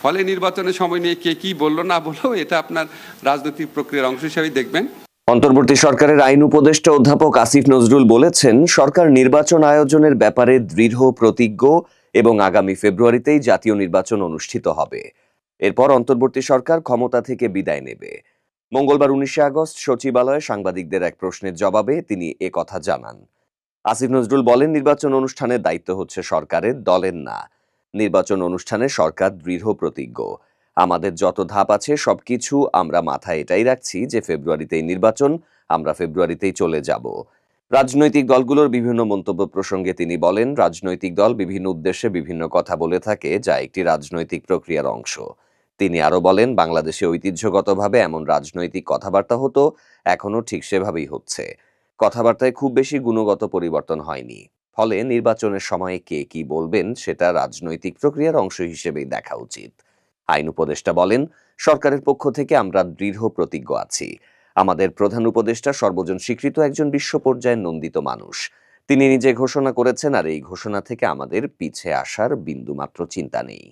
ফলে নির্বাচনের সময় নিয়ে কে কি বললো না বললো এটা আপনার রাজনৈতিক প্রক্রিয়ার অংশ হিসেবেই দেখবেন। অন্তর্বর্তী সরকারের আইন উপদেষ্টা অধ্যাপক আসিফ নজরুল বলেছেন, সরকার নির্বাচন আয়োজনের ব্যাপারে দৃঢ় প্রতিজ্ঞ এবং আগামী ফেব্রুয়ারিতেই জাতীয় নির্বাচন অনুষ্ঠিত হবে। এরপর অন্তর্বর্তী সরকার ক্ষমতা থেকে বিদায় নেবে। মঙ্গলবার 19 আগস্ট সচিবালয়ে সাংবাদিকদের এক প্রশ্নের জবাবে তিনি কথা জানান। আসিফ নজরুল বলেন, নির্বাচন অনুষ্ঠানের দায়িত্ব হচ্ছে সরকারের, দলের না। নির্বাচন অনুষ্ঠানে সরকার দৃঢ় প্রতিজ্ঞ। আমাদের যত ধাপ আছে সবকিছু আমরা মাথায় এটাই রাখছি যে ফেব্রুয়ারিতেই নির্বাচন, আমরা ফেব্রুয়ারিতেই চলে যাব। রাজনৈতিক দলগুলোর বিভিন্ন মন্তব্য প্রসঙ্গে তিনি বলেন, রাজনৈতিক দল বিভিন্ন উদ্দেশ্যে বিভিন্ন কথা বলে থাকে, যা একটি রাজনৈতিক প্রক্রিয়ার অংশ। তিনি আরো বলেন, বাংলাদেশে ঐতিহ্যগতভাবে এমন রাজনৈতিক কথাবার্তা হতো, এখনো ঠিক সেভাবেই হচ্ছে। কথাবার্তায় খুব বেশি গুণগত পরিবর্তন হয়নি। ফলে নির্বাচনের সময়ে কে কি বলবেন সেটা রাজনৈতিক প্রক্রিয়ার অংশ হিসেবেই দেখা উচিত। আইন উপদেষ্টা বলেন, সরকারের পক্ষ থেকে আমরা দৃঢ় প্রতিজ্ঞ আছি। আমাদের প্রধান উপদেষ্টা সর্বজন স্বীকৃত একজন বিশ্ব পর্যায়ের নন্দিত মানুষ। তিনি নিজে ঘোষণা করেছেন, আর এই ঘোষণা থেকে আমাদের পিছে আসার বিন্দুমাত্র চিন্তা নেই।